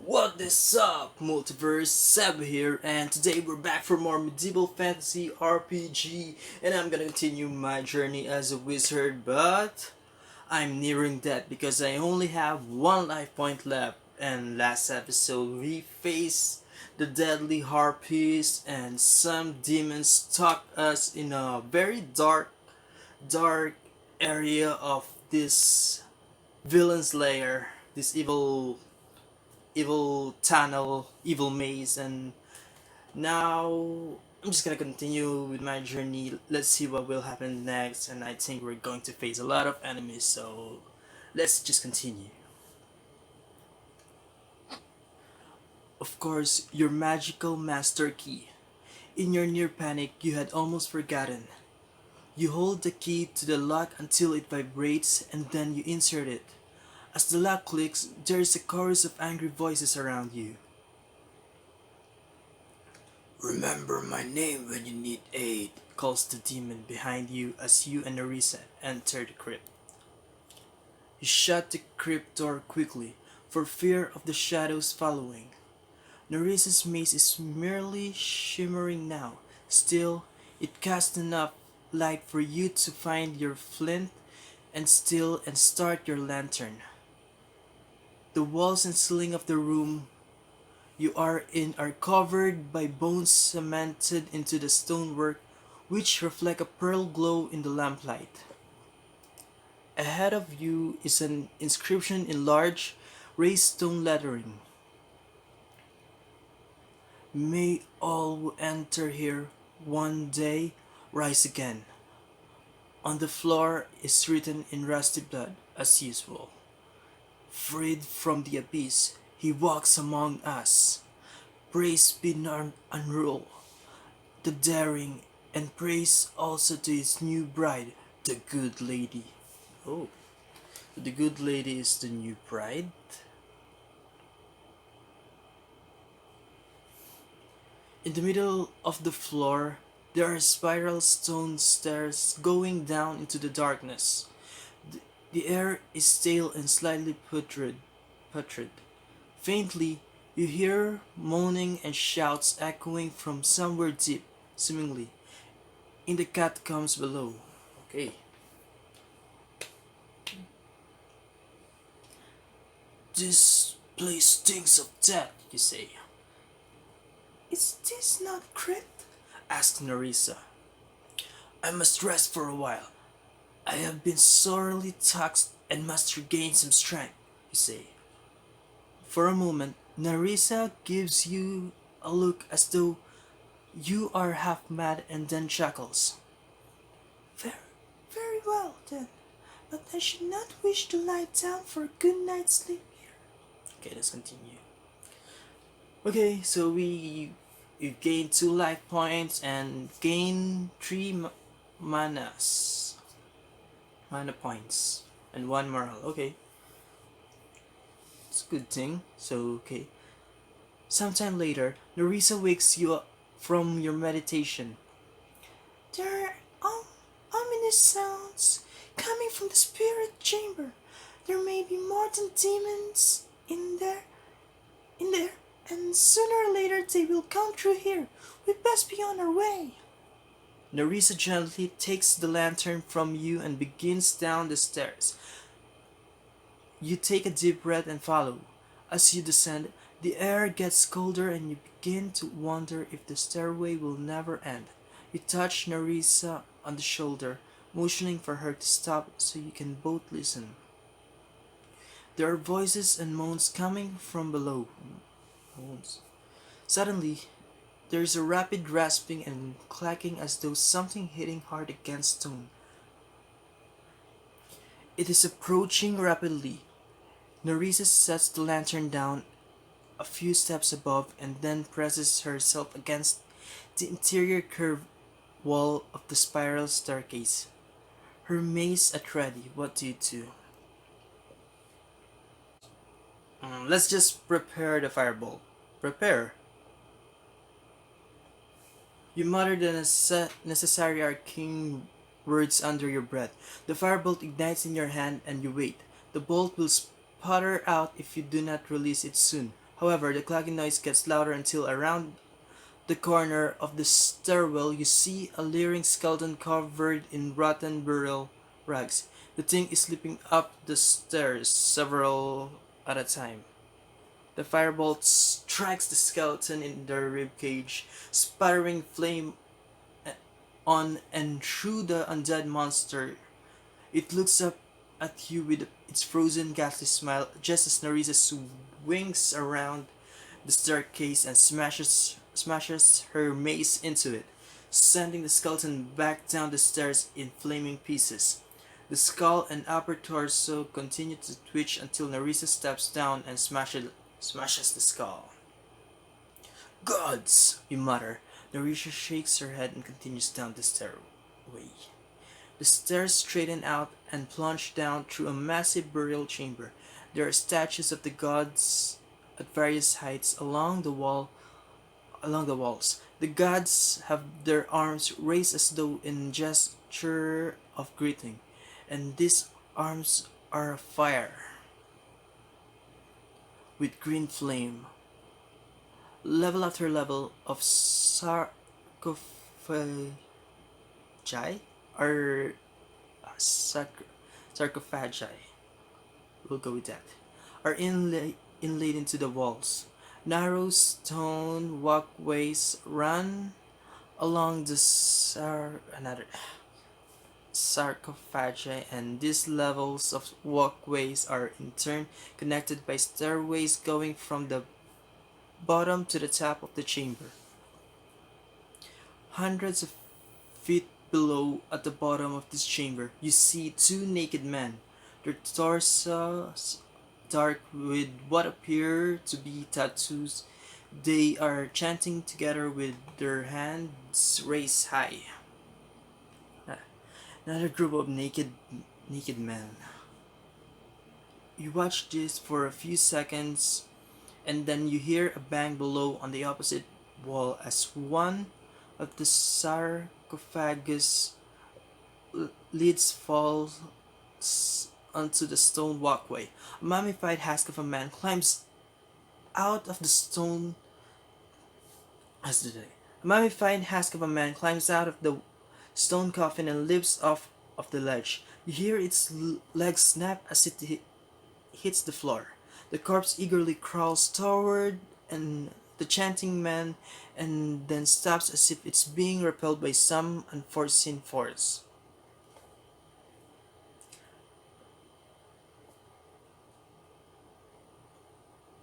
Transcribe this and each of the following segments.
What is up, Multiverse? Seb here, and today we're back for more medieval fantasy RPG, and I'm gonna continue my journey as a wizard, but I'm nearing death because I only have one life point left. And last episode, we faced the deadly harpies, and some demons stalked us in a very dark area of this villain's lair, this evil tunnel, evil maze, and now I'm just gonna continue with my journey. Let's see what will happen next, and I think we're going to face a lot of enemies, so let's just continue. Of course, your magical master key. In your near panic, you had almost forgotten. You hold the key to the lock until it vibrates and then you insert it. As the lock clicks, there is a chorus of angry voices around you. Remember my name when you need aid, calls the demon behind you as you and Narisa enter the crypt. You shut the crypt door quickly, for fear of the shadows following. Narisa's mace is merely shimmering now. Still, it casts enough light for you to find your flint and steel and start your lantern. The walls and ceiling of the room you are in are covered by bones cemented into the stonework, which reflect a pearl glow in the lamplight. Ahead of you is an inscription in large, raised stone lettering. May all who enter here one day rise again. On the floor is written in rusty blood, as usual. Freed from the abyss, he walks among us. Praise be Unrule, the daring, and praise also to his new bride, the good lady. Oh, the good lady is the new bride? In the middle of the floor, there are spiral stone stairs going down into the darkness. The air is stale and slightly putrid. Faintly, you hear moaning and shouts echoing from somewhere deep, seemingly, in the catacombs below. Okay. This place stinks of death, you say. Is this not crypt? Asked Narisa. I must rest for a while. I have been sorely taxed and must regain some strength, you say. For a moment, Narisa gives you a look as though you are half mad and then chuckles. Very well then, but I should not wish to lie down for a good night's sleep here. Okay, let's continue. Okay, so we gain 2 life points and gain 3 mana points, and 1 morale. Okay, it's a good thing. So, okay. Sometime later, Narisa wakes you up from your meditation. There are ominous sounds coming from the spirit chamber. There may be more than demons in there, and sooner or later they will come through here. We best be on our way. Narisa gently takes the lantern from you and begins down the stairs. You take a deep breath and follow. As you descend, the air gets colder and you begin to wonder if the stairway will never end. You touch Narisa on the shoulder, motioning for her to stop so you can both listen. There are voices and moans coming from below. Moans. Suddenly, there is a rapid rasping and clacking as though something hitting hard against stone. It is approaching rapidly. Narisa sets the lantern down a few steps above and then presses herself against the interior curved wall of the spiral staircase. Her mace at ready. What do you do? Let's just prepare the fireball. Prepare. You mutter the necessary arcane words under your breath. The firebolt ignites in your hand and you wait. The bolt will sputter out if you do not release it soon. However, the clacking noise gets louder until around the corner of the stairwell you see a leering skeleton covered in rotten burial rags. The thing is slipping up the stairs, several at a time. The firebolt strikes the skeleton in the ribcage, spattering flame on and through the undead monster. It looks up at you with its frozen, ghastly smile just as Narisa swings around the staircase and smashes her mace into it, sending the skeleton back down the stairs in flaming pieces. The skull and upper torso continue to twitch until Narisa steps down and smashes the skull. Gods! You mutter. Narisa shakes her head and continues down the stairway. The stairs straighten out and plunge down through a massive burial chamber. There are statues of the gods at various heights along the walls. The gods have their arms raised as though in gesture of greeting, and these arms are afire with green flame. Level after level of sarcophagi or sarcophagi, we'll go with that, are inlaid into the walls. Narrow stone walkways run along the sarcophagi, and these levels of walkways are in turn connected by stairways going from the bottom to the top of the chamber. Hundreds of feet below, at the bottom of this chamber, you see two naked men, their torsos dark with what appear to be tattoos. They are chanting together with their hands raised high. Another group of naked men. You watch this for a few seconds, and then you hear a bang below on the opposite wall as one of the sarcophagus lids falls onto the stone walkway. A mummified husk of a man climbs out of the stone as the day. A mummified husk of a man climbs out of the stone coffin and leaps off of the ledge. You hear its legs snap as it hits the floor. The corpse eagerly crawls toward and the chanting man and then stops as if it's being repelled by some unforeseen force.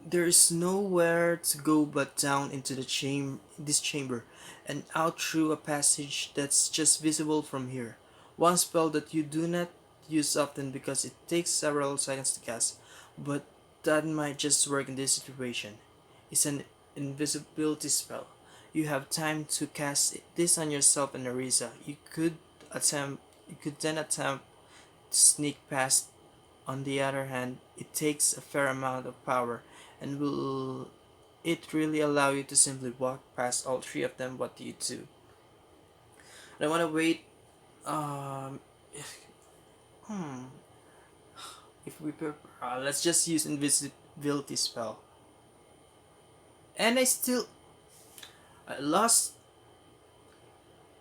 There is nowhere to go but down into this chamber and out through a passage that's just visible from here. One spell that you do not use often because it takes several seconds to cast, but that might just work in this situation. It's an invisibility spell. You have time to cast this on yourself and Narisa. You could then attempt to sneak past. On the other hand, it takes a fair amount of power, and will it really allow you to simply walk past all three of them? What do you do? I want to wait. Um, hmm. If we let's just use invisibility spell. And I lost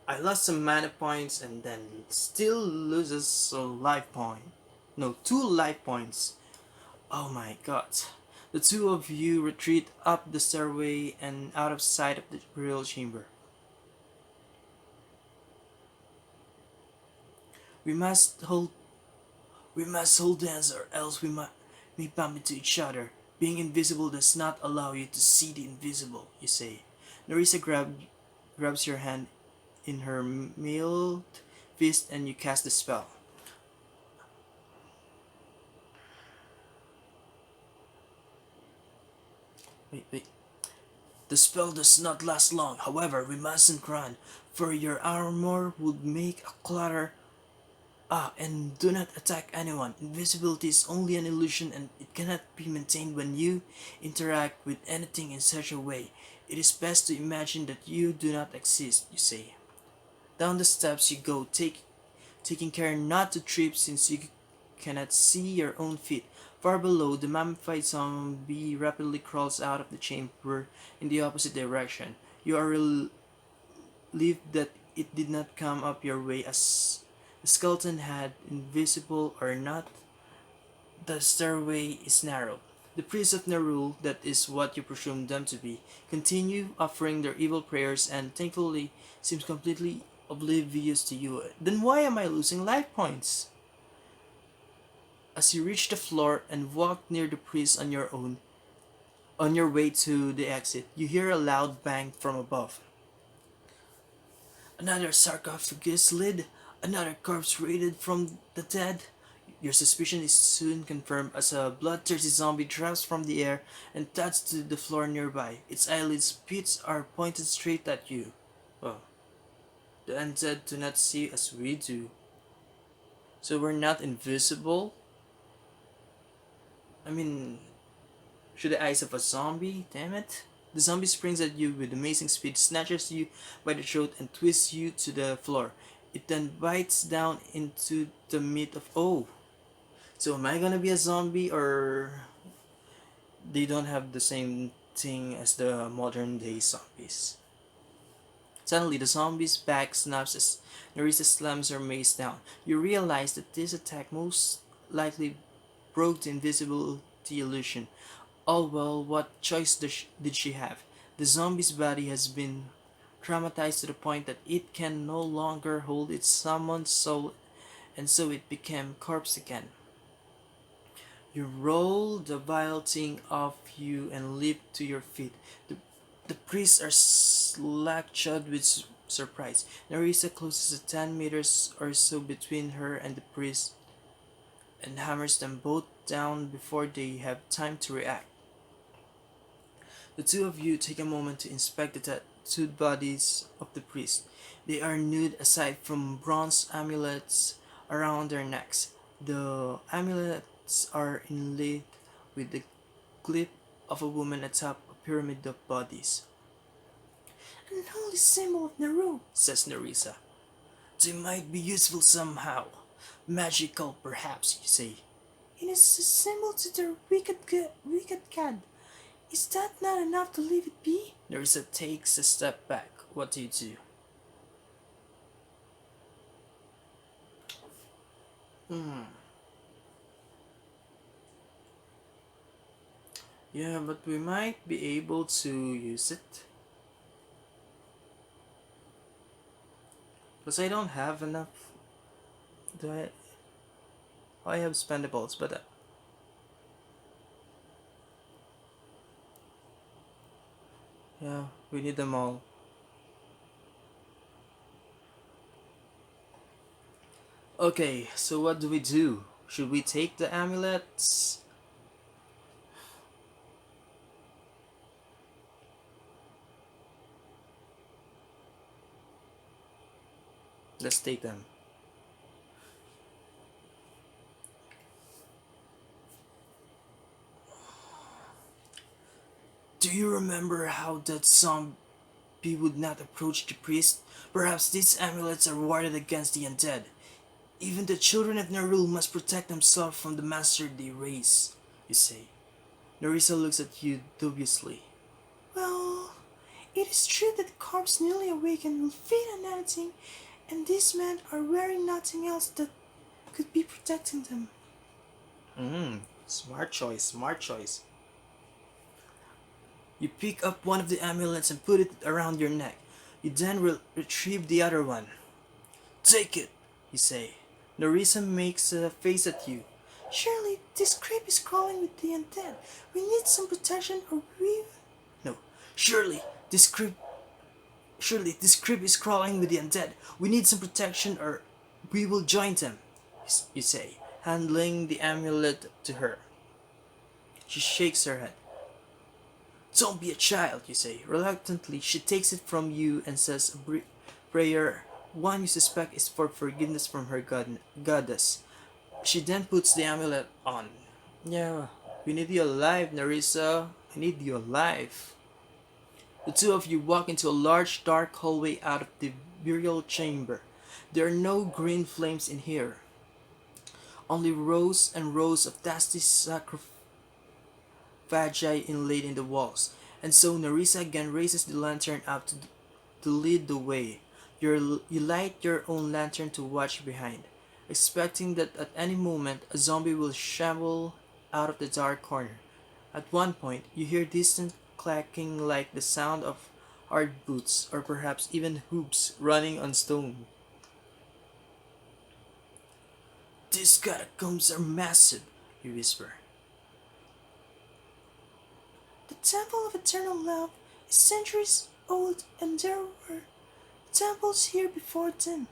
I lost some mana points and then still loses a life point. No, 2 life points. Oh my god. The two of you retreat up the stairway and out of sight of the burial chamber. We must hold we must hold hands or else may bump into each other. Being invisible does not allow you to see the invisible, you say. Narisa grabs your hand in her mailed fist and you cast the spell. Wait. The spell does not last long. However, we mustn't run, for your armor would make a clatter. And do not attack anyone. Invisibility is only an illusion and it cannot be maintained when you interact with anything in such a way. It is best to imagine that you do not exist, you say. Down the steps you go, taking care not to trip since you cannot see your own feet. Far below, the mummified zombie rapidly crawls out of the chamber in the opposite direction. You are relieved that it did not come up your way as the skeleton had, invisible or not. The stairway is narrow. The priests of Nerul, that is what you presume them to be, continue offering their evil prayers and thankfully seems completely oblivious to you. Then why am I losing life points? As you reach the floor and walk near the priest on your way to the exit, you hear a loud bang from above. Another sarcophagus lid, another corpse raided from the dead. Your suspicion is soon confirmed as a bloodthirsty zombie drops from the air and thuds to the floor nearby. Its eyelids pits are pointed straight at you. Oh, the undead do not see as we do. So we're not invisible? I mean, through the eyes of a zombie? Damn it. The zombie springs at you with amazing speed, snatches you by the throat, and twists you to the floor. It then bites down into the meat of. Oh! So am I gonna be a zombie, or they don't have the same thing as the modern day zombies? Suddenly, the zombie's back snaps as Nerissa slams her mace down. You realize that this attack most likely broke the invisibility illusion. All well, what choice did she have? The zombie's body has been traumatized to the point that it can no longer hold its summoned soul, and so it became corpse again. You roll the vile thing off you and leap to your feet. The priests are slack-jawed with surprise. Nerissa closes 10 meters or so between her and the priest and hammers them both down before they have time to react. The two of you take a moment to inspect the tattooed bodies of the priest. They are nude aside from bronze amulets around their necks. The amulets are inlaid with the clip of a woman atop a pyramid of bodies. An holy symbol of Naru, says Nerissa. They might be useful somehow. Magical, perhaps, you say. It is a symbol to their wicked god. Is that not enough to leave it be? Nerissa takes a step back. What do you do? Yeah, but we might be able to use it. Because I don't have enough. Do I? I have spendables, but yeah, we need them all. Okay, so what do we do? Should we take the amulets? Let's take them. Do you remember how that zombie would not approach the priest? Perhaps these amulets are warded against the undead. Even the children of Nerul must protect themselves from the master they raise, you say. Nerissa looks at you dubiously. Well, it is true that the corpse newly awakened will feed on anything, and these men are wearing nothing else that could be protecting them. Smart choice, smart choice. You pick up one of the amulets and put it around your neck. You then retrieve the other one. Take it, you say. Nerissa makes a face at you. Surely this creep is crawling with the undead. We need some protection or we... No, surely this creep is crawling with the undead. We need some protection or we will join them, you say, handling the amulet to her. She shakes her head. Don't be a child, you say. Reluctantly, she takes it from you and says a prayer, one you suspect is for forgiveness from her goddess. She then puts the amulet on. Yeah, we need you alive, Nerissa. I need you alive. The two of you walk into a large dark hallway out of the burial chamber. There are no green flames in here. only rows and rows of dusty sarcophagi inlaid in the walls. And so Nerissa again raises the lantern up to lead the way. You light your own lantern to watch behind, expecting that at any moment a zombie will shamble out of the dark corner. At one point, you hear distant clacking like the sound of hard boots or perhaps even hooves running on stone. "These catacombs are massive," you whisper. "The Temple of Eternal Love is centuries old and there were temples here before them.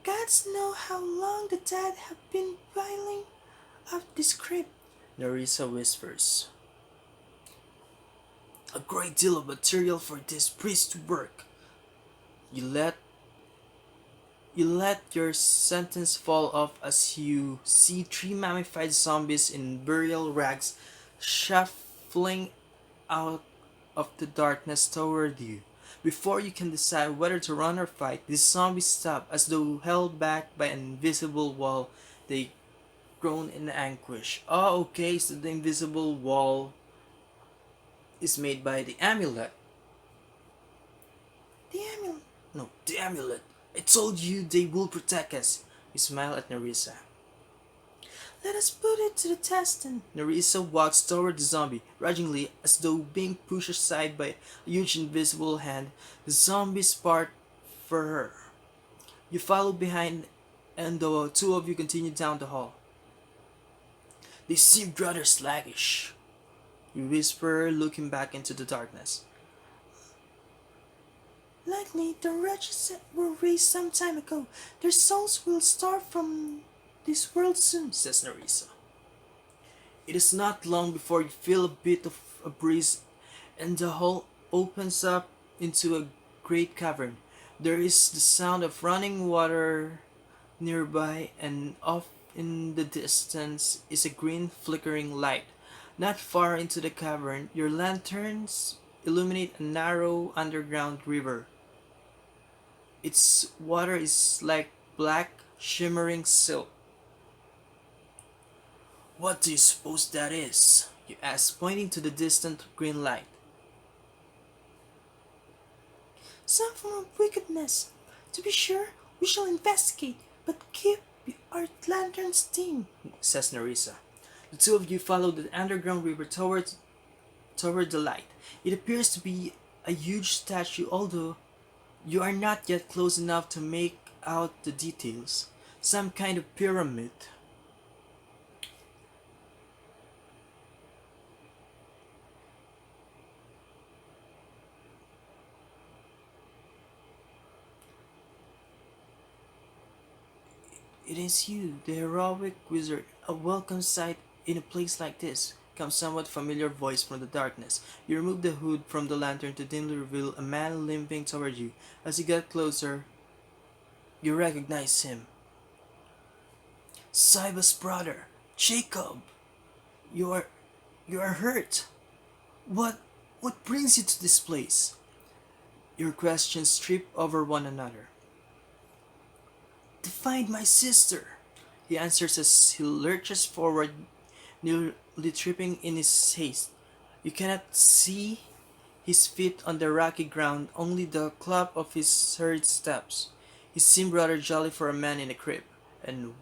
Gods know how long the dead have been piling up this crypt," Nerissa whispers. "A great deal of material for this priest to work." You let you let your sentence fall off as you see three mummified zombies in burial rags shuffling out of the darkness toward you. Before you can decide whether to run or fight, the zombies stop as though held back by an invisible wall. They groan in anguish. Oh, okay, so the invisible wall is made by the amulet. The amulet? No, the amulet. I told you they will protect us. You smile at Nerissa. "Let us put it to the test then." Nerissa walks toward the zombie, grudgingly, as though being pushed aside by a huge invisible hand. The zombies part for her. You follow behind, and the two of you continue down the hall. "They seemed rather sluggish," you whisper, looking back into the darkness. "Likely the wretches were raised some time ago. Their souls will starve from this world soon," says Nerissa. It is not long before you feel a bit of a breeze and the hall opens up into a great cavern. There is the sound of running water nearby, and off in the distance is a green flickering light. Not far into the cavern, your lanterns illuminate a narrow underground river. Its water is like black, shimmering silk. "What do you suppose that is?" you ask, pointing to the distant green light. "Some form of wickedness. To be sure, we shall investigate, but keep our lanterns dim," says Nerissa. The two of you follow the underground river toward the light. It appears to be a huge statue, although you are not yet close enough to make out the details. Some kind of pyramid. "It is you, the heroic wizard. A welcome sight in a place like this," comes a somewhat familiar voice from the darkness. You remove the hood from the lantern to dimly reveal a man limping toward you. As you get closer, you recognize him. "Saiba's brother, Jacob! You are you are hurt. What brings you to this place?" Your questions trip over one another. "To find my sister," he answers as he lurches forward, nearly tripping in his haste. You cannot see his feet on the rocky ground, only the clop of his hurried steps. He seemed rather jolly for a man in a crib. And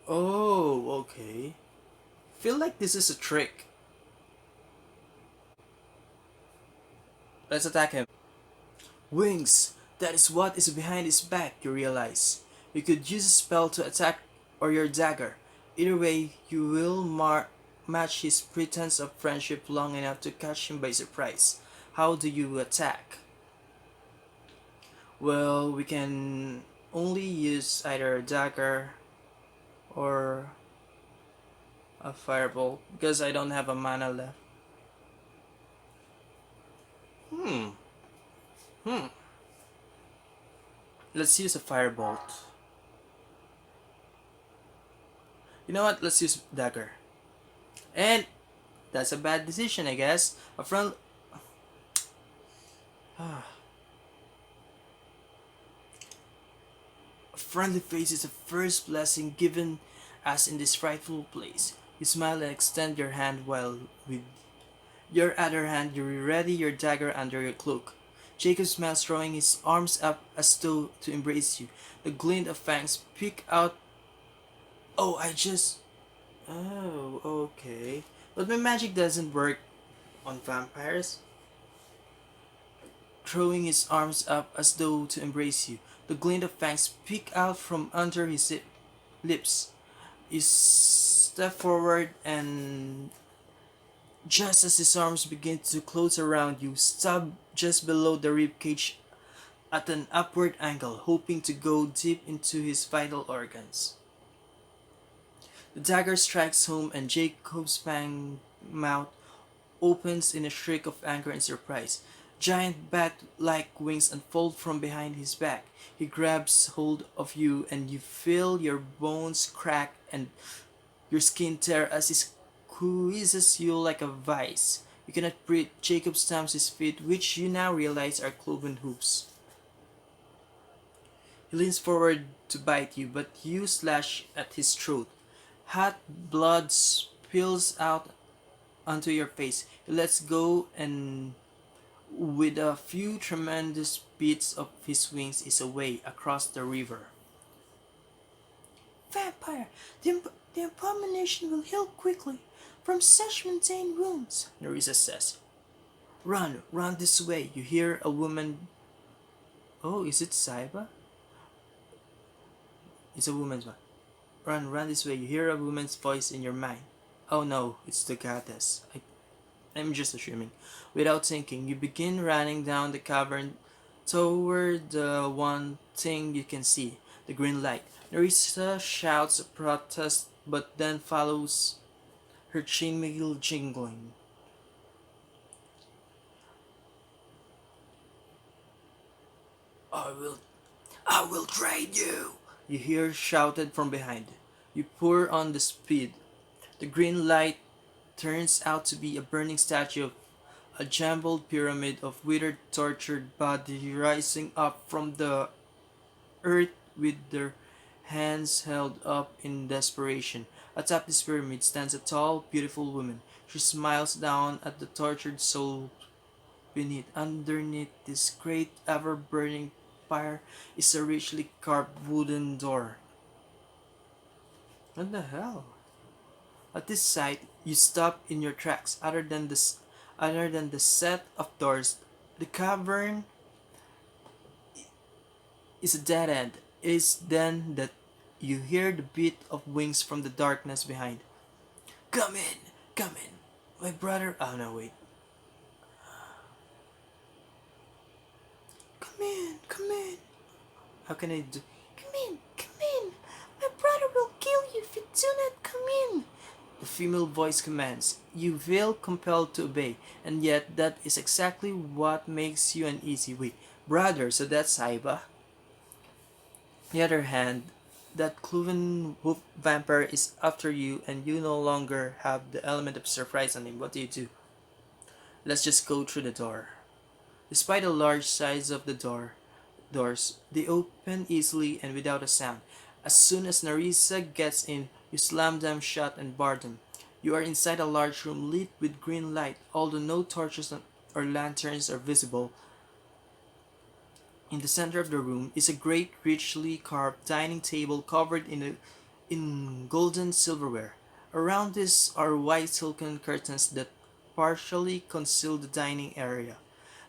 oh, okay. Feel like this is a trick. Let's attack him. Wings! That is what is behind his back, you realize. You could use a spell to attack or your dagger. Either way, you will match his pretense of friendship long enough to catch him by surprise. How do you attack? Well, we can only use either a dagger or a fireball because I don't have a mana left. Hmm. Hmm. Let's use a firebolt. You know what? Let's use dagger. And that's a bad decision, I guess. A front. friendly face is the first blessing given us in this frightful place. You smile and extend your hand while with your other hand you ready your dagger under your cloak. Jacob smiles, throwing his arms up as though to embrace you. The glint of fangs peek out. Oh, I just. Oh, okay. But my magic doesn't work on vampires. Throwing his arms up as though to embrace you. The glint of fangs peek out from under his lips. You step forward and just as his arms begin to close around you, stab just below the rib cage at an upward angle, hoping to go deep into his vital organs. The dagger strikes home and Jacob's fang mouth opens in a shriek of anger and surprise. Giant bat-like wings unfold from behind his back. He grabs hold of you and you feel your bones crack and your skin tear as he squeezes you like a vice. You cannot breathe. Jacob stamps his feet, which you now realize are cloven hooves. He leans forward to bite you, but you slash at his throat. Hot blood spills out onto your face. He lets go and with a few tremendous beats of his wings is away across the river. Vampire, the abomination will heal quickly from such mundane wounds, Nerissa says. Run, run this way. You hear a woman. Oh, is it Saiba? It's a woman's one. Run, run this way. You hear a woman's voice in your mind. Oh no, it's the goddess. I'm just assuming. Without thinking, you begin running down the cavern toward the one thing you can see, the green light. Nerissa shouts a protest, but then follows her chainmail jingling. I will, I will trade you, you hear shouted from behind. You pour on the speed. The green light turns out to be a burning statue of a jumbled pyramid of withered, tortured bodies rising up from the earth with their hands held up in desperation. Atop this pyramid stands a tall, beautiful woman. She smiles down at the tortured soul beneath. Underneath this great, ever-burning fire is a richly carved wooden door. What the hell? At this sight, you stop in your tracks. Other than the set of doors, the cavern is a dead end. It is then that you hear the beat of wings from the darkness behind. Come in, come in. My brother. Oh no, wait. Come in, come in. How can I do? Come in, come in. My brother will kill you if you do not come in. The female voice commands. You feel compelled to obey, and yet that is exactly what makes you uneasy. Wait, brother, so that's Saiba? On the other hand, that cloven hoof vampire is after you, and you no longer have the element of surprise on him. What do? Let's just go through the door. Despite the large size of the doors, they open easily and without a sound. As soon as Nerissa gets in, you slam them shut and bar them. You are inside a large room lit with green light, although no torches or lanterns are visible. In the center of the room is a great richly carved dining table covered in golden silverware. Around this are white silken curtains that partially conceal the dining area.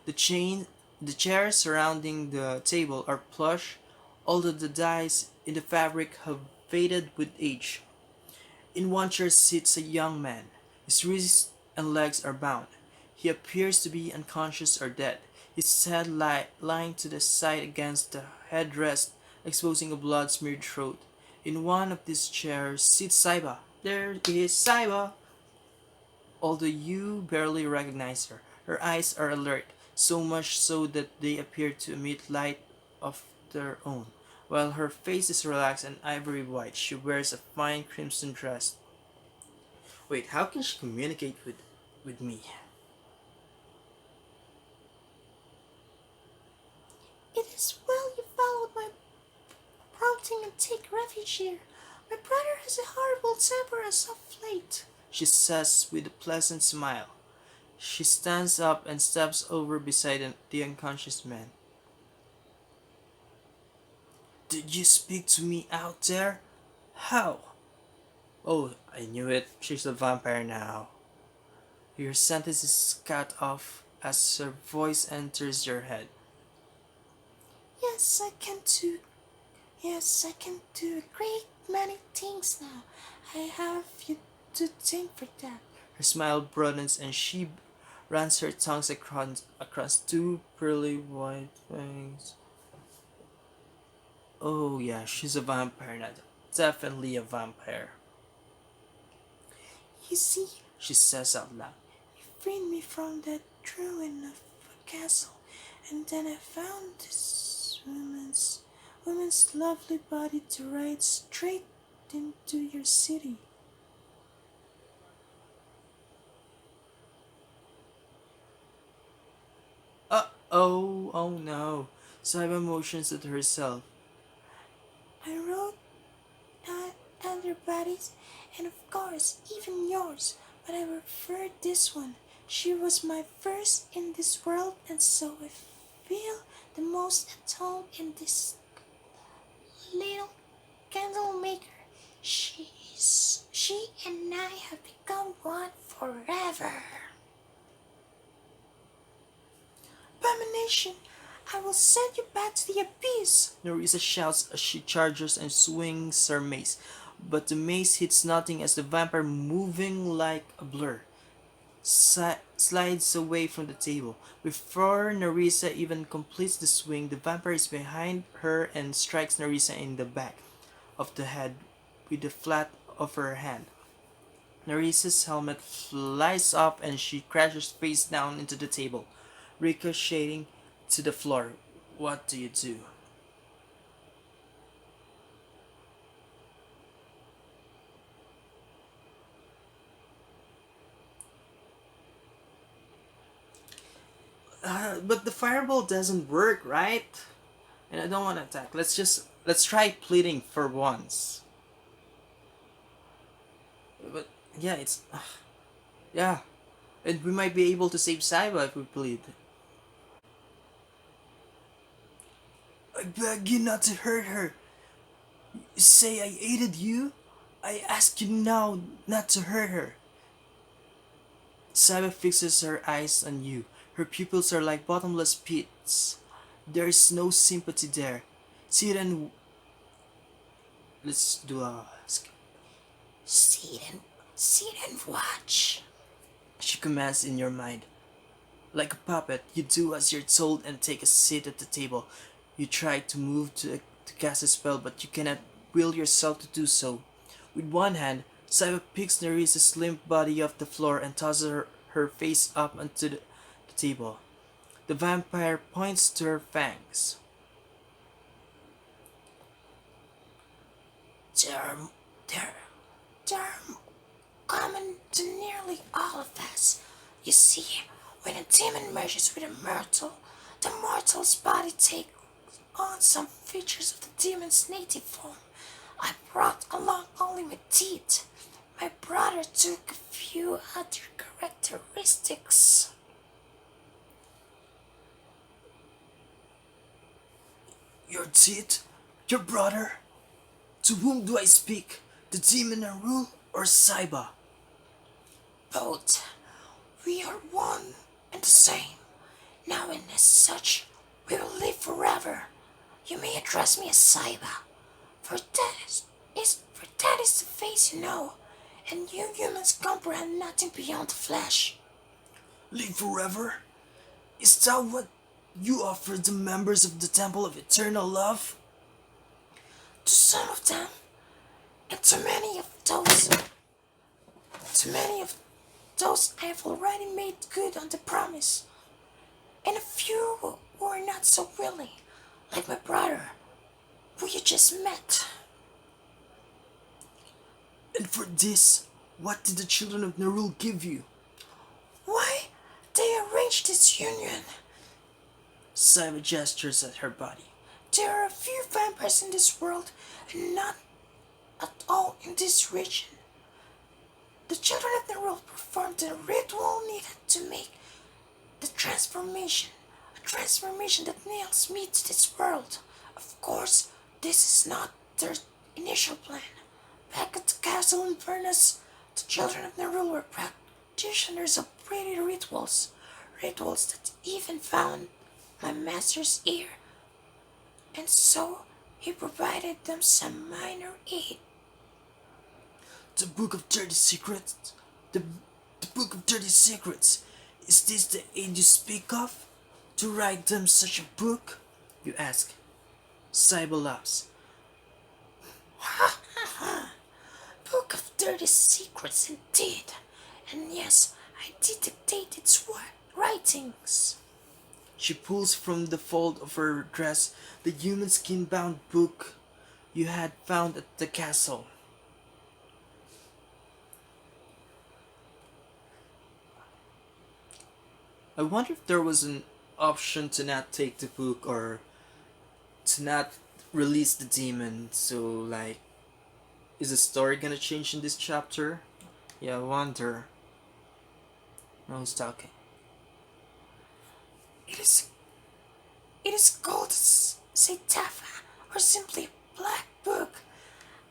The chairs surrounding the table are plush, although the dyes in the fabric have faded with age. In one chair sits a young man. His wrists and legs are bound. He appears to be unconscious or dead, his head lying to the side against the headrest, exposing a blood-smeared throat. In one of these chairs sits Saiba. There is Saiba! Although you barely recognize her, her eyes are alert, so much so that they appear to emit light of their own. While her face is relaxed and ivory white, she wears a fine crimson dress. Wait, how can she communicate with me? It is well you followed my prompting take refuge here. My brother has a horrible temper as of late, she says with a pleasant smile. She stands up and steps over beside the unconscious man. Did you speak to me out there? How? Oh, I knew it. She's a vampire now. Your sentence is cut off as her voice enters your head. Yes, I can do. Yes, I can do a great many things now. I have you to thank for that. Her smile broadens and she runs her tongues across two pearly white fangs. Oh yeah, she's a vampire now. Definitely a vampire. You see, she says out loud, you freed me from that ruin of a castle, and then I found this woman's lovely body to ride straight into your city. Oh no. Saiba motions at herself. I wrote other bodies, and of course, even yours, but I preferred this one. She was my first in this world, and so I feel the most at home in this little candle maker. She and I have become one forever. Abomination! I will send you back to the abyss! Nerissa shouts as she charges and swings her mace, but the mace hits nothing as the vampire, moving like a blur, slides away from the table. Before Nerissa even completes the swing, the vampire is behind her and strikes Nerissa in the back of the head with the flat of her hand. Nerissa's helmet flies off and she crashes face down into the table, ricocheting to the floor. What do you do? But the fireball doesn't work, right? And I don't want to attack. Let's try pleading for once. But yeah, it's yeah, and we might be able to save Saiba if we plead. I beg you not to hurt her. You say I aided you? I ask you now not to hurt her. Saiba fixes her eyes on you. Her pupils are like bottomless pits. There is no sympathy there. Sit and let's do a sit and watch. She commands in your mind. Like a puppet, you do as you're told and take a seat at the table. You try to move to cast a spell, but you cannot will yourself to do so. With one hand, Saiba picks Nerissa's limp body off the floor and tosses her face up onto the table. The vampire points to her fangs. They're, they're, they're common to nearly all of us. You see, when a demon merges with a mortal, the mortal's body takes on some features of the demon's native form. I brought along only my teeth. My brother took a few other characteristics. Your teeth? Your brother? To whom do I speak? The demon Narul or Saiba? Both. We are one and the same. Now and as such, we will live forever. You may address me as Saiba, for that is the face you know, and you humans comprehend nothing beyond the flesh. Live forever? Is that what you offer the members of the Temple of Eternal Love? To some of them, and to many of those I have already made good on the promise, and a few who are not so willing, like my brother, who you just met. And for this, what did the children of Nerul give you? Why, they arranged this union. Saiba gestures at her body. there are a few vampires in this world, and not at all in this region. The children of Nerul performed the ritual needed to make the transformation, a transformation that nails me to this world. Of course, this is not their initial plan. Back at the castle in Furnace, the children of Nerul were practitioners of pretty rituals, rituals that even found my master's ear, and so he provided them some minor aid. The Book of Dirty Secrets? The Book of Dirty Secrets? Is this the aid you speak of? To write them such a book? You ask. Cybele laughs. Ha ha ha! Book of Dirty Secrets indeed. And yes, I did dictate its writings. She pulls from the fold of her dress the human skin-bound book you had found at the castle. I wonder if there was an option to not take the book or to not release the demon. So, like, is the story gonna change in this chapter? Yeah, I wonder. No one's talking. It is called Setafa, or simply a black book.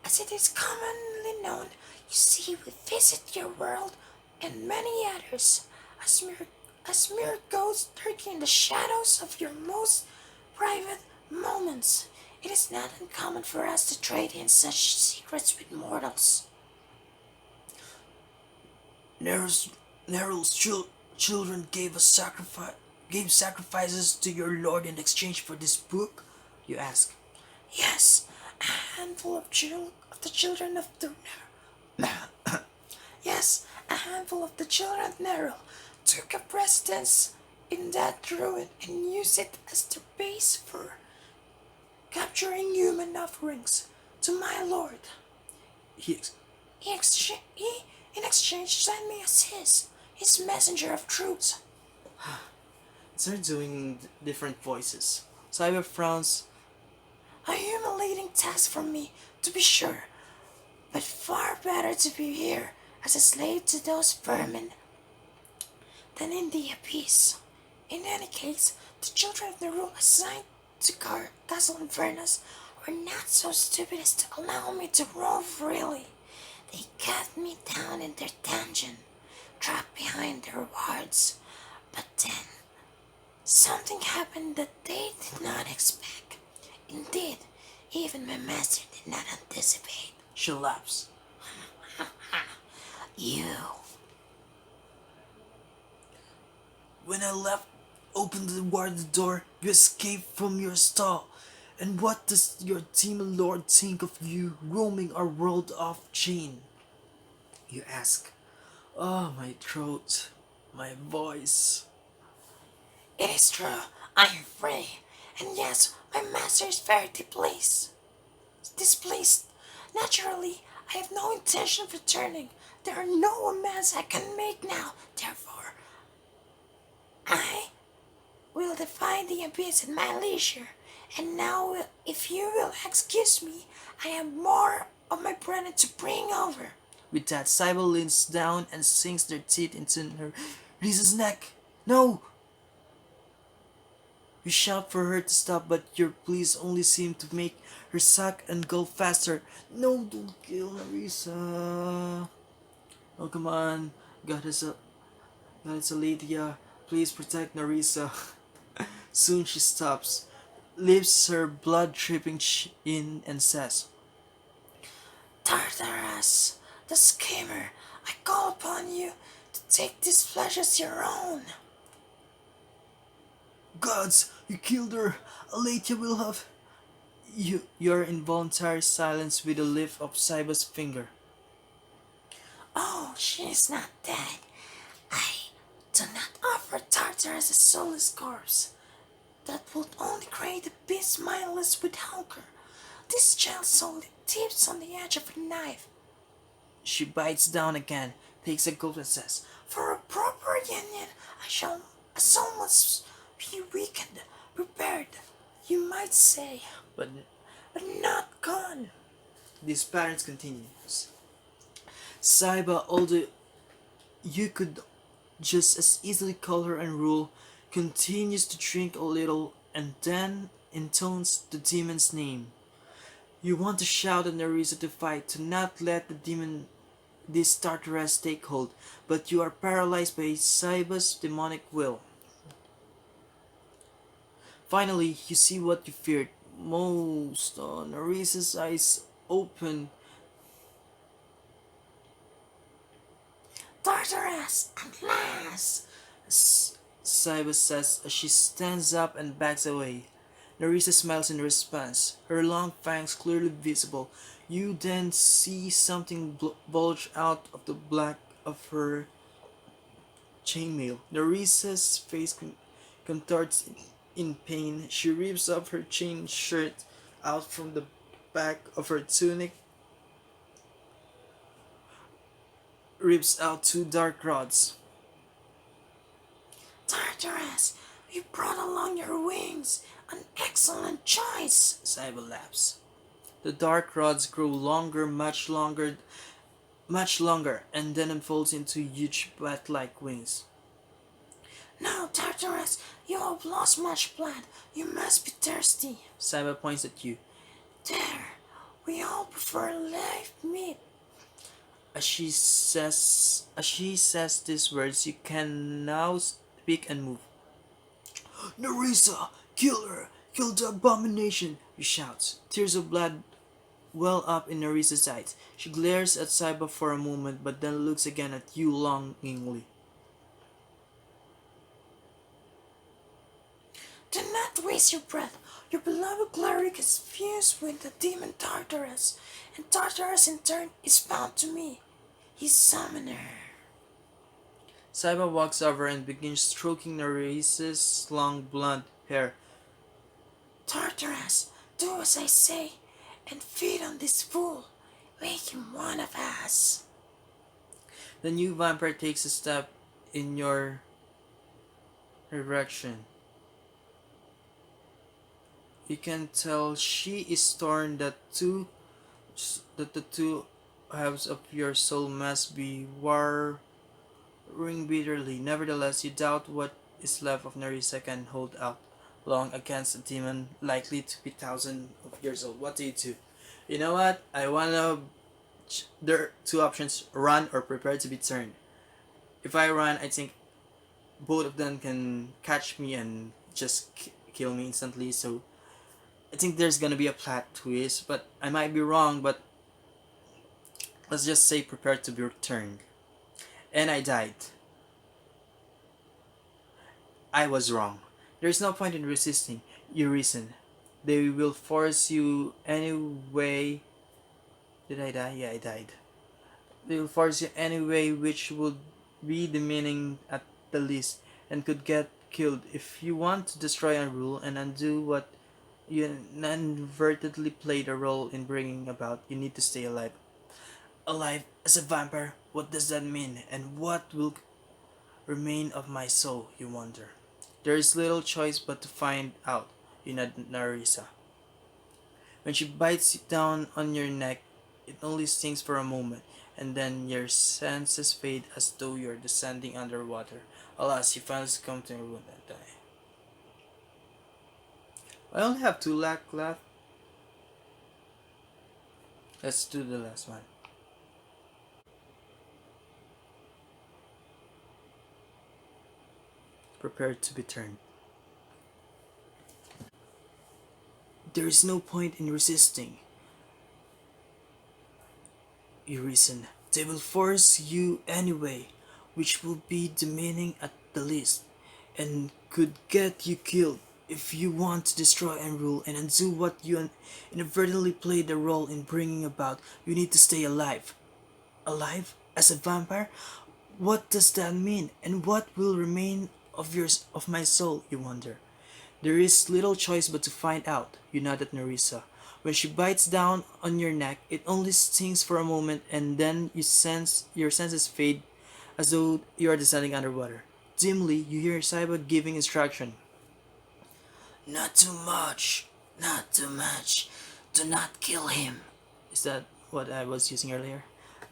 As it is commonly known, you see, we visit your world and many others as mere ghosts lurking in the shadows of your most private moments. It is not uncommon for us to trade in such secrets with mortals. Neryl's children gave sacrifices to your lord in exchange for this book? You ask. Yes, a handful of the children of the Yes, a handful of the children of Neryl took up residence in that ruin and used it as the base for capturing human offerings to my lord. He in exchange sent me as his messenger of truth. They're doing different voices. Cyber frowns. A humiliating task for me, to be sure, but far better to be here as a slave to those vermin than in the abyss. In any case, the children of the rule assigned to Castle Inverness were not so stupid as to allow me to roam freely. They cut me down in their dungeon, trapped behind their wards. But then, something happened that they did not expect. Indeed, even my master did not anticipate. She laughs. You. When I opened the ward door, you escaped from your stall. And what does your demon lord think of you roaming our world off chain? You ask. Oh, my throat, my voice. It is true, I am free. And yes, my master is very displeased. Naturally, I have no intention of returning. There are no amends I can make now. Therefore, I will defy the abyss at my leisure. And now, if you will excuse me, I have more of my brethren to bring over. With that, Cybele leans down and sinks their teeth into her Risa's neck. No! You shout for her to stop, but your pleas only seem to make her suck and go faster. No, don't kill Nerissa. Oh, come on. Goddess Aletheia, please protect Nerissa. Soon she stops, lifts her blood-dripping chin and says, Tartarus, the schemer, I call upon you to take this flesh as your own. Gods, you killed her. Aletheia will have... Your involuntary silence with a lift of Cybele's finger. Oh, she is not dead. I do not offer Tartarus a soulless corpse. That would only create a beast mindless with hunger. This child's soul tips on the edge of a knife. She bites down again, takes a gulp and says, For a proper union, a soul must be weakened, prepared, You might say, but but not gone. this pattern continues. Saiba, although you could just as easily call her and rule, continues to drink a little and then intones the demon's name. You want to shout at Narisa to fight, to not let the demon this Tartarus take hold, but you are paralyzed by Saiba's demonic will. Finally, you see what you feared most. Narisa's eyes open. Tartarus, at last! Saiba says as she stands up and backs away. Narisa smiles in response, her long fangs clearly visible. You then see something bulge out of the black of her chainmail. Narisa's face contorts in pain. She rips up her chain shirt out from the back of her tunic, rips out two dark rods. Tartarus, you brought along your wings. An excellent choice. Saiba laughs. The dark rods grow much longer, and then unfolds into huge bat-like wings. Now, Tartarus, you have lost much blood. You must be thirsty. Saiba points at you. There, we all prefer live meat. As she says these words, you can now speak and move. Narisa, kill her! Kill the abomination! He shouts. Tears of blood well up in Narisa's eyes. She glares at Saiba for a moment, but then looks again at you longingly. Do not waste your breath. Your beloved cleric is fused with the demon Tartarus, and Tartarus in turn is bound to me, his summoner. Saiba walks over and begins stroking Narisa's long blonde hair. Tartarus, do as I say, and feed on this fool. Make him one of us. The new vampire takes a step in your direction. You can tell she is torn that the two halves of your soul must be warring bitterly. Nevertheless, you doubt what is left of Narisa can hold out long against a demon likely to be thousands of years old. What do you do? You know what? I wanna. There are two options: run or prepare to be turned. If I run, I think both of them can catch me and just kill me instantly. So I think there's gonna be a plot twist, but I might be wrong. But let's just say prepare to be returned. And I died. I was wrong. There's no point in resisting. You reason. They will force you anyway. Did I die? Yeah, I died. They will force you anyway, which would be demeaning at the least, and could get killed. If you want to destroy and rule and undo what you inadvertently played a role in bringing about, you need to stay alive. Alive as a vampire? What does that mean? And what will remain of my soul, you wonder? There is little choice but to find out, you nod Narisa. When she bites down on your neck, it only stings for a moment, and then your senses fade as though you're descending underwater. Alas, you finally succumb to your wound and die. I only have two left. Let's do the last one. Prepared to be turned. There is no point in resisting. You reason. They will force you anyway, which will be demeaning at the least, and could get you killed. If you want to destroy and rule and undo what you inadvertently played a role in bringing about, you need to stay alive. Alive? As a vampire? What does that mean? And what will remain of my soul, you wonder? There is little choice but to find out, you nod at Narisa. When she bites down on your neck, it only stings for a moment, and then your senses fade as though you are descending underwater. Dimly, you hear Saiba giving instruction. Not too much. Not too much. Do not kill him. Is that what I was using earlier?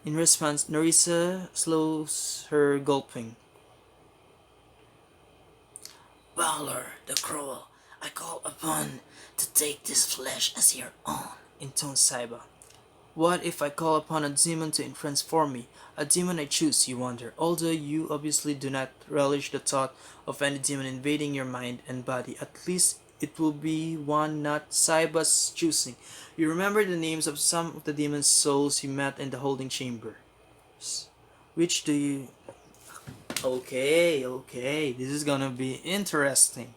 In response, Narisa slows her gulping. Balor the Cruel, I call upon to take this flesh as your own. Intones Saiba. What if I call upon a demon to transform me? A demon I choose, you wonder. Although you obviously do not relish the thought of any demon invading your mind and body, at least it will be one not Saiba's choosing. You remember the names of some of the demon's souls you met in the holding chamber. Which do you... Okay, this is gonna be interesting.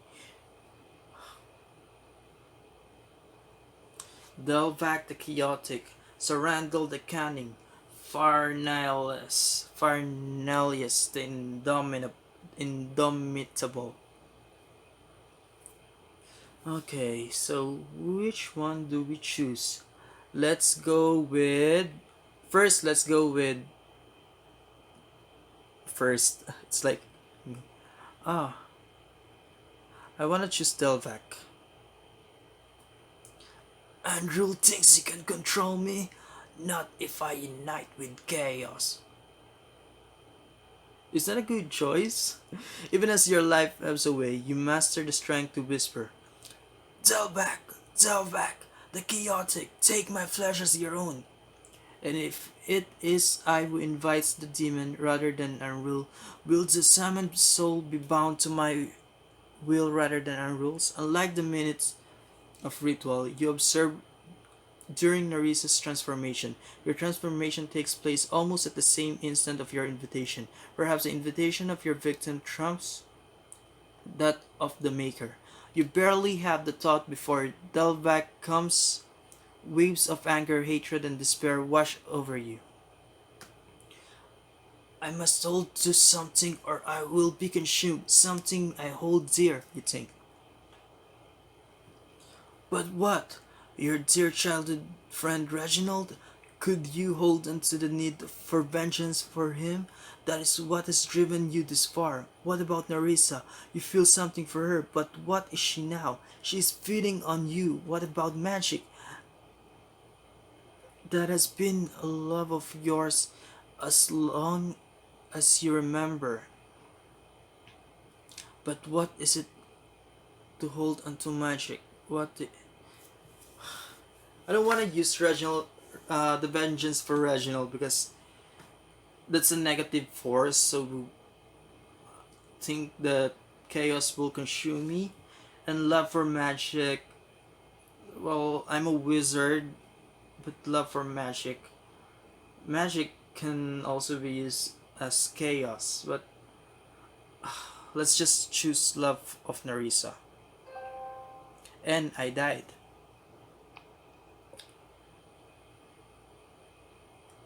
Delvac the Chaotic, Sarandel the Cunning, Farnelius the Indomitable. Okay, so which one do we choose? Let's go with... First, let's go with... First, it's like... Ah, I wanna choose Delvac. Andrew thinks he can control me? Not if I unite with chaos. Is that a good choice? Even as your life ebbs away, you master the strength to whisper, Delvac, the chaotic, take my flesh as your own. And if it is I who invites the demon rather than Unrule, will the summoned soul be bound to my will rather than Unrule's? Unlike the minutes of ritual you observe during Narisa's transformation, your transformation takes place almost at the same instant of your invitation. Perhaps the invitation of your victim trumps that of the maker. You barely have the thought before Delvac comes. Waves of anger, hatred, and despair wash over you. I must hold to something or I will be consumed. Something I hold dear, you think. But what? Your dear childhood friend Reginald? Could you hold on to the need for vengeance for him? That is what has driven you this far. What about Narisa? You feel something for her, but what is she now? She is feeding on you. What about magic? That has been a love of yours as long as you remember. But what is it to hold onto magic? I don't want to use Reginald, the vengeance for Reginald because that's a negative force. So I think that chaos will consume me, and love for magic. Well, I'm a wizard, but love for magic can also be used as chaos. But let's just choose love of Narisa. And I died.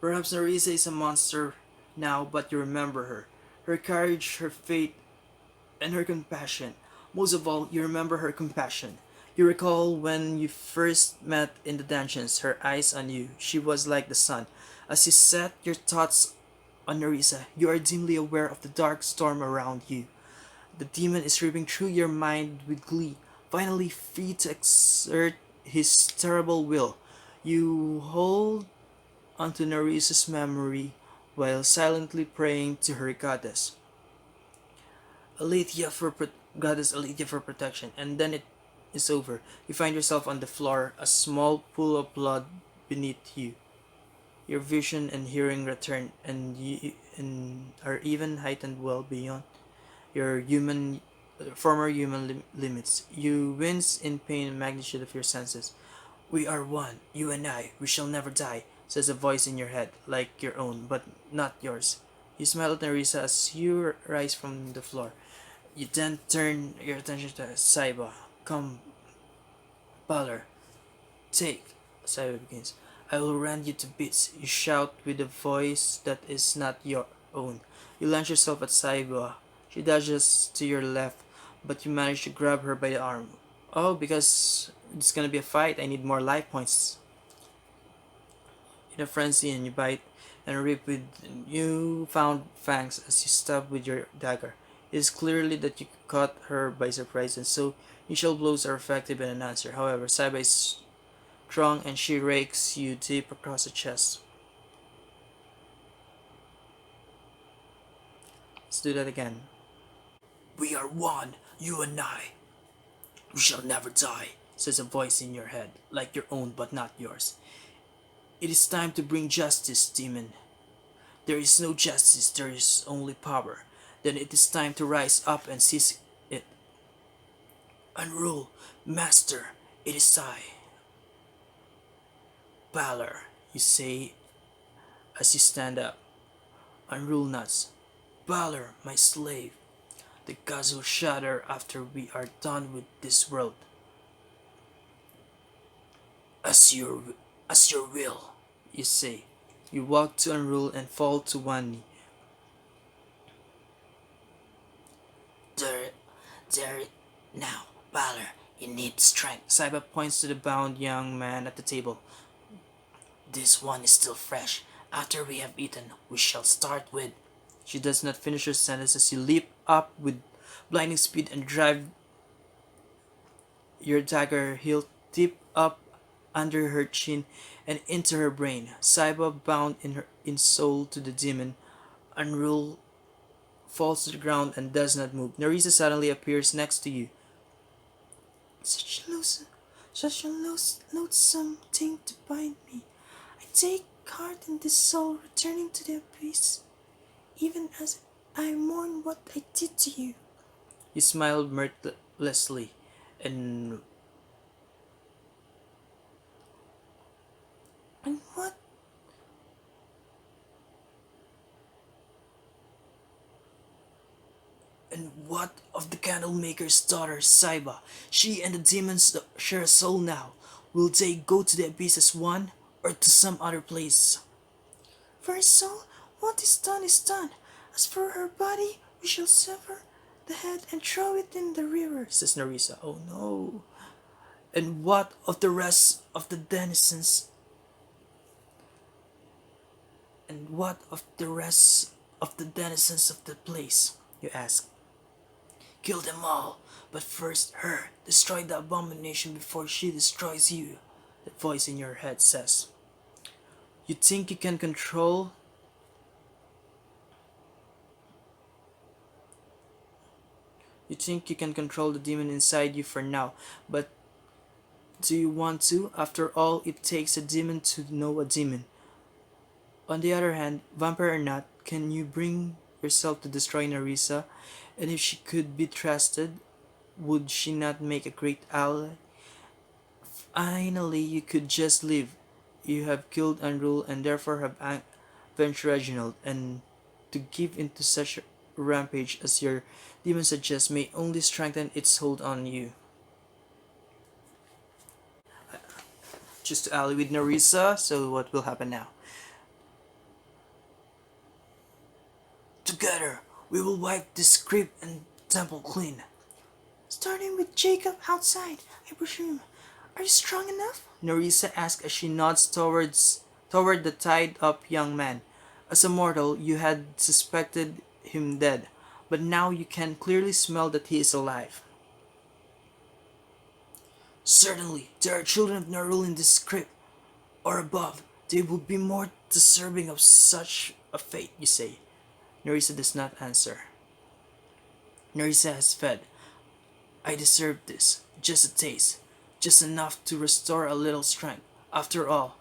Perhaps Narisa is a monster now, but you remember her. Her courage, her faith, and her compassion. Most of all, you remember her compassion. You recall when you first met in the dungeons, her eyes on you. She was like the sun. As you set your thoughts on Narisa, you are dimly aware of the dark storm around you. The demon is ripping through your mind with glee, finally free to exert his terrible will. You hold onto Narisa's memory while silently praying to her goddess. Goddess Alethea for protection, and then it is over. You find yourself on the floor, a small pool of blood beneath you. Your vision and hearing return, and are even heightened well beyond your former human limits. You wince in pain and magnitude of your senses. We are one, you and I. We shall never die, says a voice in your head, like your own, but not yours. You smile at Narisa as you rise from the floor. You then turn your attention to Saiba. Come, Balor, take. Saiba begins. I will rend you to bits, you shout with a voice that is not your own. You launch yourself at Saiba. She dodges to your left, but you manage to grab her by the arm. Oh, because it's gonna be a fight, I need more life points. In a frenzy, and you bite and rip with new-found fangs as you stab with your dagger. It is clearly that you caught her by surprise, and so Initial blows are effective in an answer. However, Saiba is strong and she rakes you deep across the chest. Let's do that again. We are one, you and I. We shall never die, says a voice in your head, like your own but not yours. It is time to bring justice, demon. There is no justice, there is only power. Then it is time to rise up and seize it. Unrule, master, it is I. Balor, you say as you stand up. Unrule nuts. Balor, my slave. The gods will shudder after we are done with this world. As your will, you say. You walk to Unrule and fall to one knee. There, now, Balor, you need strength. Saiba points to the bound young man at the table. This one is still fresh. After we have eaten, we shall start with. She does not finish her sentence as you leap up with blinding speed and drive your dagger hilt deep up under her chin and into her brain. Saiba, bound in soul to the demon, Unrule falls to the ground and does not move. Nerissa suddenly appears next to you. Such a loathsome thing to bind me. I take heart in this soul returning to the abyss, even as I mourn what I did to you. You smiled mirthlessly, and what? And what of the candlemaker's daughter, Saiba? She and the demons share a soul now. Will they go to the abyss as one, or to some other place? For her soul, what is done is done. As for her body, we shall sever the head and throw it in the river, says Nerissa. Oh no. And what of the rest of the denizens? And what of the rest of the denizens of the place? You ask. Kill them all, but first her. Destroy the abomination before she destroys you, the voice in your head says. You think you can control the demon inside you for now, but do you want to? After all, it takes a demon to know a demon. On the other hand, vampire or not, can you bring yourself to destroy Nerissa? And if she could be trusted, would she not make a great ally? Finally, you could just leave. You have killed Unrule and therefore have avenged Reginald, and to give into such a rampage as your demon suggests may only strengthen its hold on you. Just to ally with Nerissa, so what will happen now? Together, we will wipe this crypt and temple clean. Starting with Jacob outside, I presume. Are you strong enough? Nerissa asks as she nods toward the tied-up young man. As a mortal, you had suspected him dead, but now you can clearly smell that he is alive. Certainly, there are children of Nerul in this crypt, or above. They would be more deserving of such a fate, you say. Nerissa does not answer. Nerissa has fed. I deserve this. Just a taste. Just enough to restore a little strength. After all,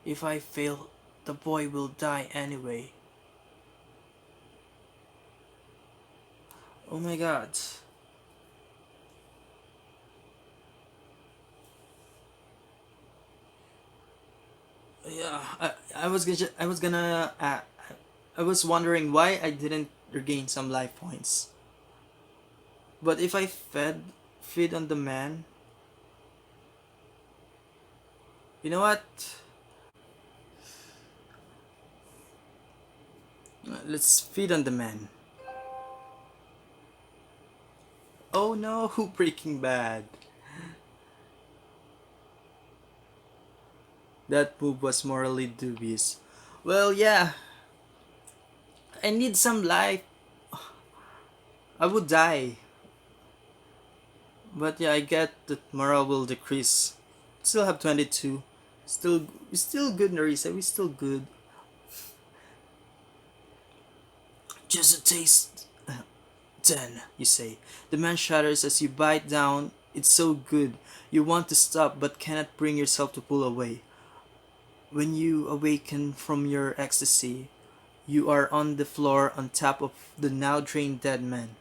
if I fail, the boy will die anyway. Oh my god. Yeah, I was wondering why I didn't regain some life points. But if I feed on the man, you know what? Let's feed on the man. Oh no, Breaking Bad. That move was morally dubious. Well, yeah. I need some life. I would die But yeah, I get that morale will decrease. Still have 22. Still good, Narisa. We still good. Just a taste. Then, you say. The man shudders as you bite down. It's so good. You want to stop but cannot bring yourself to pull away. When you awaken from your ecstasy, you are on the floor on top of the now drained dead man.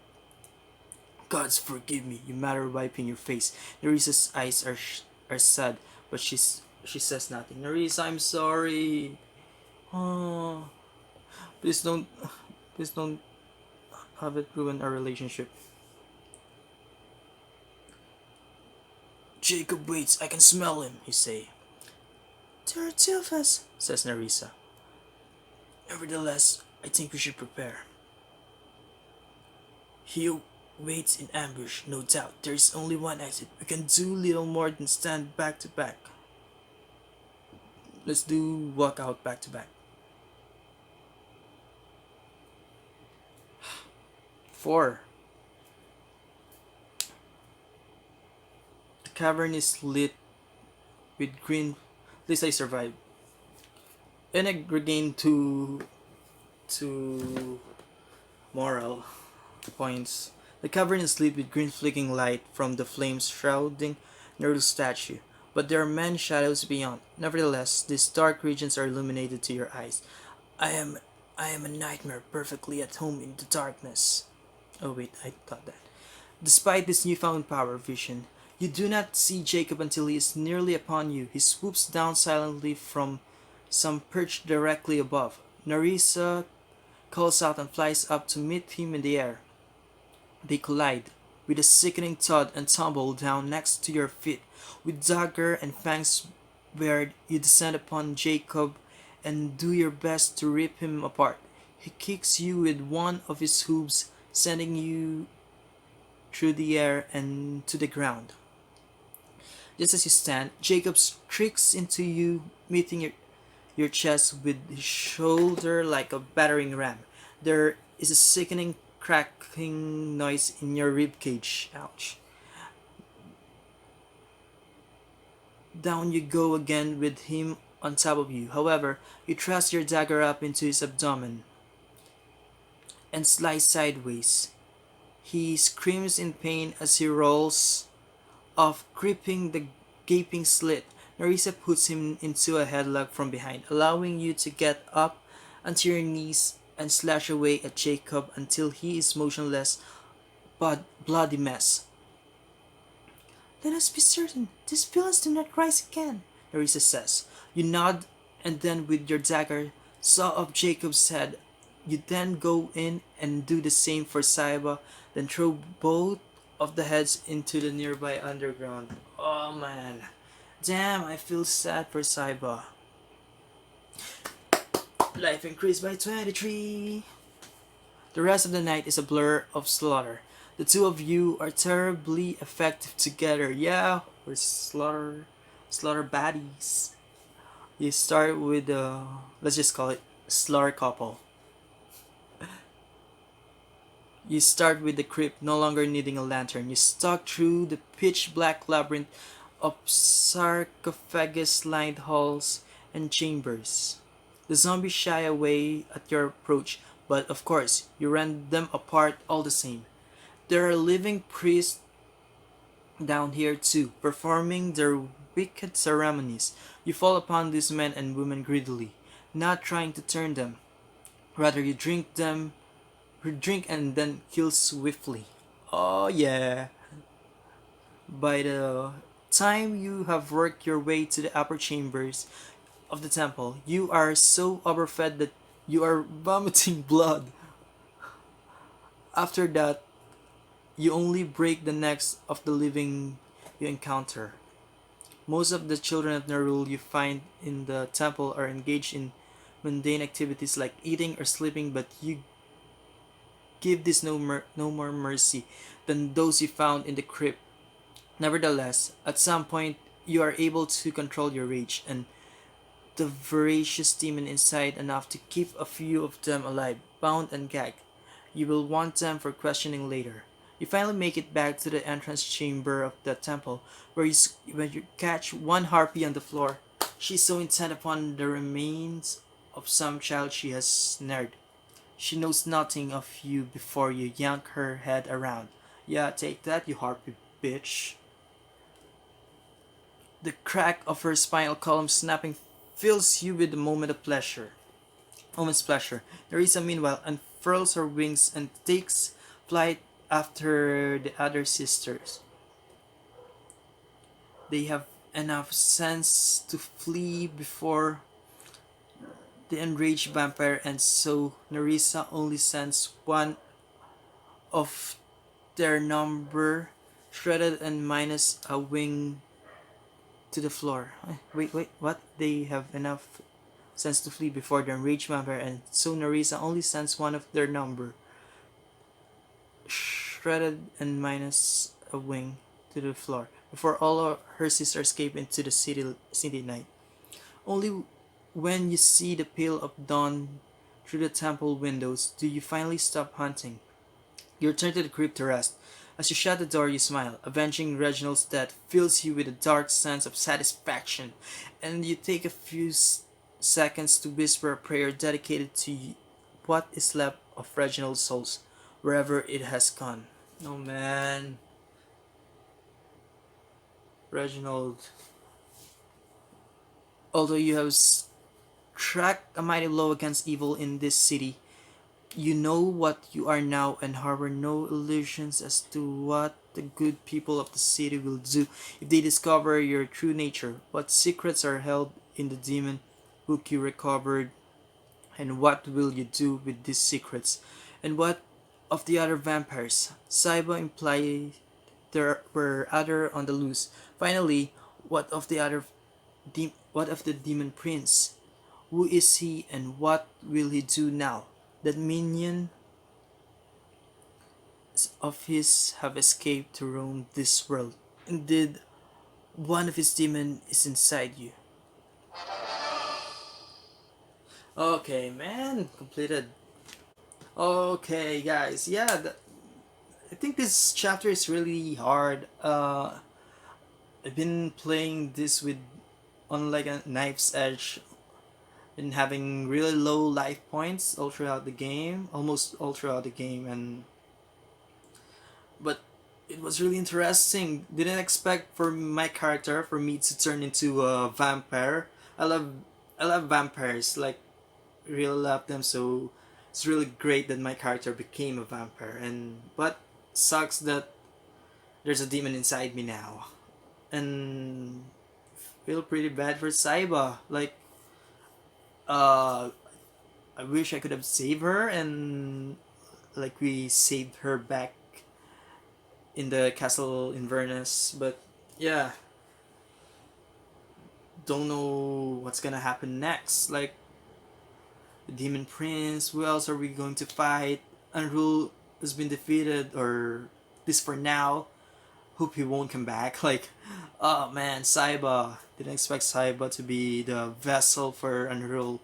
Gods forgive me, you matter wiping your face. Narisa's eyes are sad, but she says nothing. Narisa, I'm sorry. Oh, please don't have it ruin our relationship. Jacob waits, I can smell him, you say. There are two of us, says Narisa. Nevertheless, I think we should prepare. He waits in ambush, no doubt. There is only one exit. We can do little more than stand back to back. Let's do walk out back to back. 4. The cavern is lit with green. At least I survived. And I regained two moral points. The cavern is lit with green flicking light from the flames shrouding Neru's statue, but there are many shadows beyond. Nevertheless, these dark regions are illuminated to your eyes. I am I am a nightmare perfectly at home in the darkness. Oh wait, I thought that. Despite this newfound power vision, you do not see Jacob until he is nearly upon you. He swoops down silently from some perch directly above. Narisa calls out and flies up to meet him in the air. They collide with a sickening thud and tumble down next to your feet. With dagger and fangs bared, you descend upon Jacob and do your best to rip him apart. He kicks you with one of his hooves, sending you through the air and to the ground. Just as you stand, Jacob streaks into you, meeting your chest with his shoulder like a battering ram. There is a sickening cracking noise in your rib cage. Ouch. Down you go again with him on top of you. However, you thrust your dagger up into his abdomen and slice sideways. He screams in pain as he rolls off, gripping the gaping slit. Narisa puts him into a headlock from behind, allowing you to get up onto your knees and slash away at Jacob until he is motionless but bloody mess. Let us be certain these villains do not rise again, Narisa says. You nod and then with your dagger saw off Jacob's head. You then go in and do the same for Saiba, then throw both of the heads into the nearby underground. Oh man. Damn, I feel sad for Saiba. Life increased by 23. The rest of the night is a blur of slaughter. The two of you are terribly effective together. Yeah, we're slaughter baddies. You start with the, let's just call it slaughter couple. You start with the crypt, no longer needing a lantern. You stalk through the pitch black labyrinth of sarcophagus lined halls and chambers. The zombies shy away at your approach, but of course, you rend them apart all the same. There are living priests down here too, performing their wicked ceremonies. You fall upon these men and women greedily, not trying to turn them. Rather, you drink and then kill swiftly. Oh yeah. By the time you have worked your way to the upper chambers of the temple, you are so overfed that you are vomiting blood. After that, you only break the necks of the living you encounter. Most of the children of Nerul you find in the temple are engaged in mundane activities like eating or sleeping, but you give this no more mercy than those you found in the crypt. Nevertheless, at some point, you are able to control your rage and the voracious demon inside enough to keep a few of them alive, bound and gagged. You will want them for questioning later. You finally make it back to the entrance chamber of the temple, where you catch one harpy on the floor. She's so intent upon the remains of some child she has snared. She knows nothing of you before you yank her head around. Yeah, take that, you harpy bitch. The crack of her spinal column snapping fills you with a moment's pleasure. Nerissa, meanwhile, unfurls her wings and takes flight after the other sisters. They have enough sense to flee before the enraged vampire, and so Nerissa only sends one of their number, shredded and minus a wing, to the floor. Wait, what? They have enough sense to flee before the enraged vampire, and so Nerissa only sends one of their number, shredded and minus a wing, to the floor before all of her sisters escape into the city night. Only when you see the pale of dawn through the temple windows do you finally stop hunting. You return to the crypt to rest. As you shut the door, you smile. Avenging Reginald's death fills you with a dark sense of satisfaction, and you take a few seconds to whisper a prayer dedicated to what is left of Reginald's souls, wherever it has gone. Oh man. Reginald. Although you have struck a mighty blow against evil in this city, you know what you are now and harbor no illusions as to what the good people of the city will do if they discover your true nature. What secrets are held in the demon book you recovered, and what will you do with these secrets? And what of the other vampires? Saiba implied there were other on the loose. Finally, what of the demon prince? Who is he, and what will he do now that minions of his have escaped to roam this world? Indeed, one of his demons is inside you. Okay, man, completed. Okay, guys, yeah, I think this chapter is really hard. I've been playing this with on like a knife's edge, and having really low life points all throughout the game, almost all throughout the game, and but it was really interesting. Didn't expect for my character for me to turn into a vampire. I love I love vampires, like really love them. So it's really great that my character became a vampire. And but sucks that there's a demon inside me now, and feel pretty bad for Saiba. Like uh, I wish I could have saved her, and like we saved her back in the castle in Vernus. But yeah, don't know what's gonna happen next. Like the Demon Prince, who else are we going to fight? Unrule has been defeated, or at least for now. Hope he won't come back. Like, oh man, Saiba. Didn't expect Saiba to be the vessel for Unrule.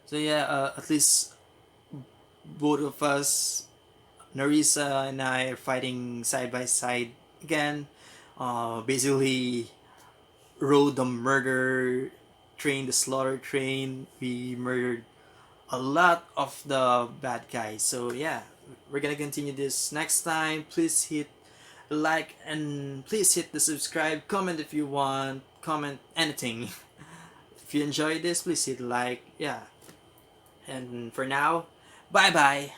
So yeah, at least both of us, Narisa and I, are fighting side by side again. Basically, rode the murder train, the slaughter train. We murdered a lot of the bad guys. So yeah, we're gonna continue this next time. Please hit like and please hit the subscribe. Comment if you want. Comment anything. If you enjoyed this, please hit like. Yeah. And for now, bye bye.